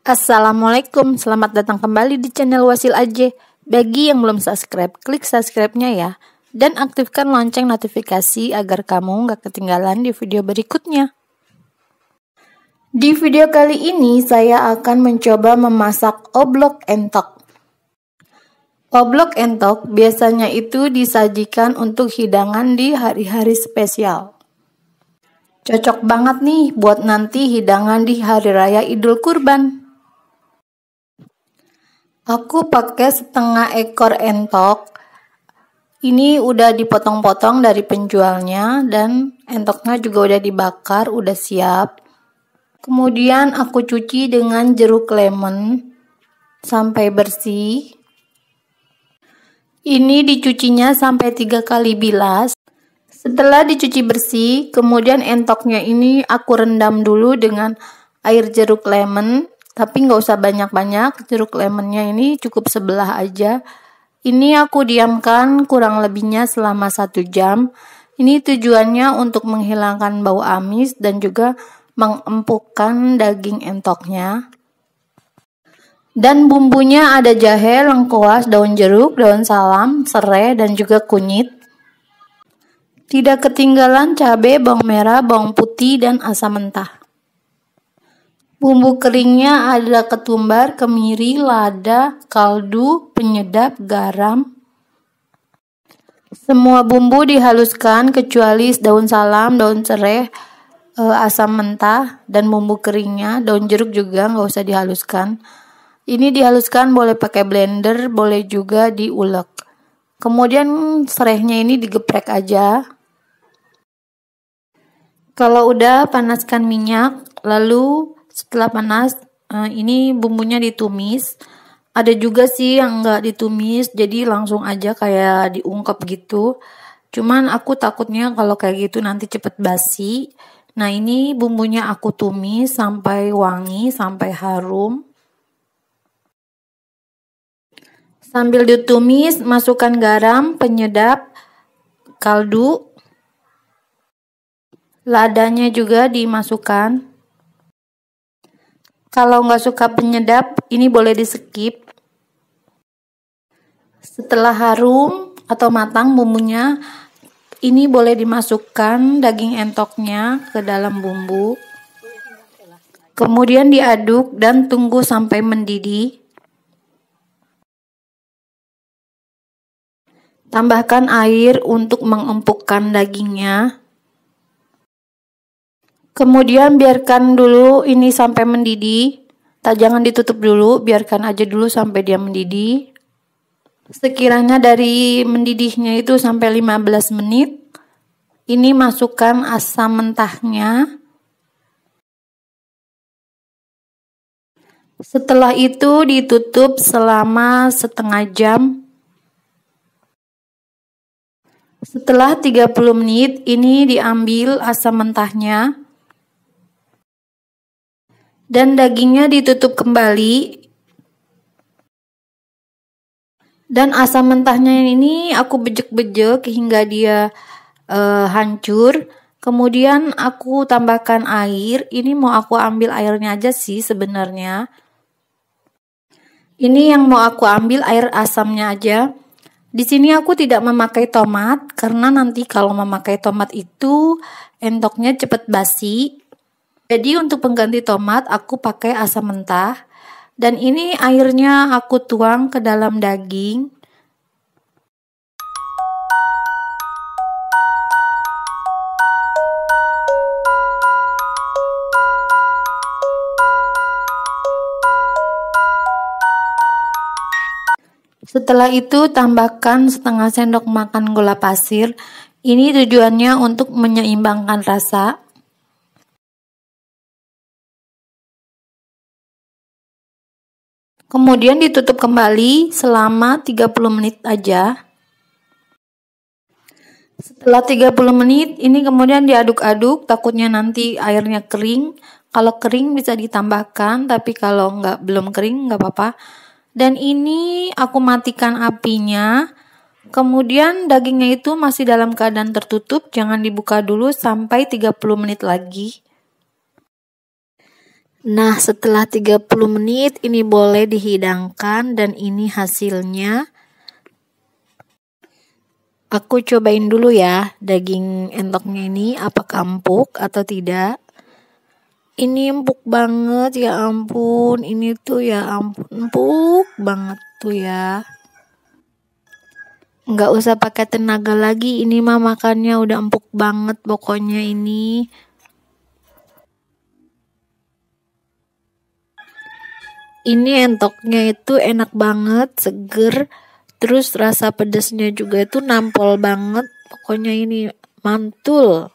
Assalamualaikum, selamat datang kembali di channel Wasil Aja. Bagi yang belum subscribe, klik subscribe-nya ya. Dan aktifkan lonceng notifikasi agar kamu gak ketinggalan di video berikutnya. Di video kali ini saya akan mencoba memasak oblok entok. Oblok entok biasanya itu disajikan untuk hidangan di hari-hari spesial. Cocok banget nih buat nanti hidangan di hari raya Idul Kurban. Aku pakai setengah ekor entok. Ini udah dipotong-potong dari penjualnya dan entoknya juga udah dibakar, udah siap. Kemudian aku cuci dengan jeruk lemon sampai bersih. Ini dicucinya sampai 3 kali bilas. Setelah dicuci bersih, kemudian entoknya ini aku rendam dulu dengan air jeruk lemon. Tapi nggak usah banyak-banyak, jeruk lemonnya ini cukup sebelah aja. Ini aku diamkan kurang lebihnya selama 1 jam. Ini tujuannya untuk menghilangkan bau amis dan juga mengempukkan daging entoknya. Dan bumbunya ada jahe, lengkuas, daun jeruk, daun salam, serai, dan juga kunyit. Tidak ketinggalan cabai, bawang merah, bawang putih, dan asam mentah. Bumbu keringnya ada ketumbar, kemiri, lada, kaldu, penyedap, garam. Semua bumbu dihaluskan kecuali daun salam, daun serai, asam mentah, dan bumbu keringnya. Daun jeruk juga nggak usah dihaluskan. Ini dihaluskan boleh pakai blender, boleh juga diulek. Kemudian serainya ini digeprek aja. Kalau udah, panaskan minyak, lalu setelah panas, ini bumbunya ditumis. Ada juga sih yang nggak ditumis, jadi langsung aja kayak diungkep gitu. Cuman aku takutnya kalau kayak gitu nanti cepet basi. Nah, ini bumbunya aku tumis sampai wangi, sampai harum. Sambil ditumis, masukkan garam, penyedap, kaldu. Ladanya juga dimasukkan. Kalau nggak suka penyedap, ini boleh di skip. Setelah harum atau matang bumbunya, ini boleh dimasukkan daging entoknya ke dalam bumbu. Kemudian diaduk dan tunggu sampai mendidih. Tambahkan air untuk mengempukkan dagingnya. Kemudian biarkan dulu ini sampai mendidih. Jangan ditutup dulu, biarkan aja dulu sampai dia mendidih. Sekiranya dari mendidihnya itu sampai 15 menit. Ini masukkan asam mentahnya. Setelah itu ditutup selama setengah jam. Setelah 30 menit ini diambil asam mentahnya. Dan dagingnya ditutup kembali. Dan asam mentahnya ini aku bejek-bejek hingga dia hancur. Kemudian aku tambahkan air. Ini mau aku ambil airnya aja sih sebenarnya. Ini yang mau aku ambil air asamnya aja. Di sini aku tidak memakai tomat karena nanti kalau memakai tomat itu entoknya cepat basi. Jadi untuk pengganti tomat aku pakai asam mentah. Dan ini airnya aku tuang ke dalam daging. Setelah itu tambahkan setengah sendok makan gula pasir. Ini tujuannya untuk menyeimbangkan rasa. Kemudian ditutup kembali selama 30 menit aja. Setelah 30 menit ini kemudian diaduk-aduk, takutnya nanti airnya kering. Kalau kering bisa ditambahkan, tapi kalau belum kering nggak apa-apa. Dan ini aku matikan apinya. Kemudian dagingnya itu masih dalam keadaan tertutup, jangan dibuka dulu sampai 30 menit lagi. Nah, setelah 30 menit ini boleh dihidangkan dan ini hasilnya. Aku cobain dulu ya daging entoknya ini apakah empuk atau tidak. Ini empuk banget, ya ampun. Ini tuh ya ampun empuk banget tuh ya. Nggak usah pakai tenaga lagi, ini mah makannya udah empuk banget pokoknya ini. Ini entoknya itu enak banget, seger. Terus rasa pedasnya juga itu nampol banget. Pokoknya ini mantul.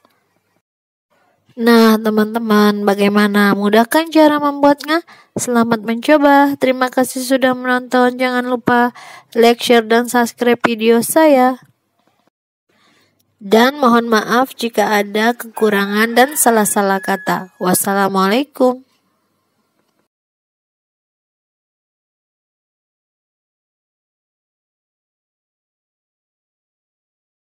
Nah, teman-teman, bagaimana? Mudah kan cara membuatnya? Selamat mencoba. Terima kasih sudah menonton. Jangan lupa like, share, dan subscribe video saya. Dan mohon maaf jika ada kekurangan dan salah-salah kata. Wassalamualaikum.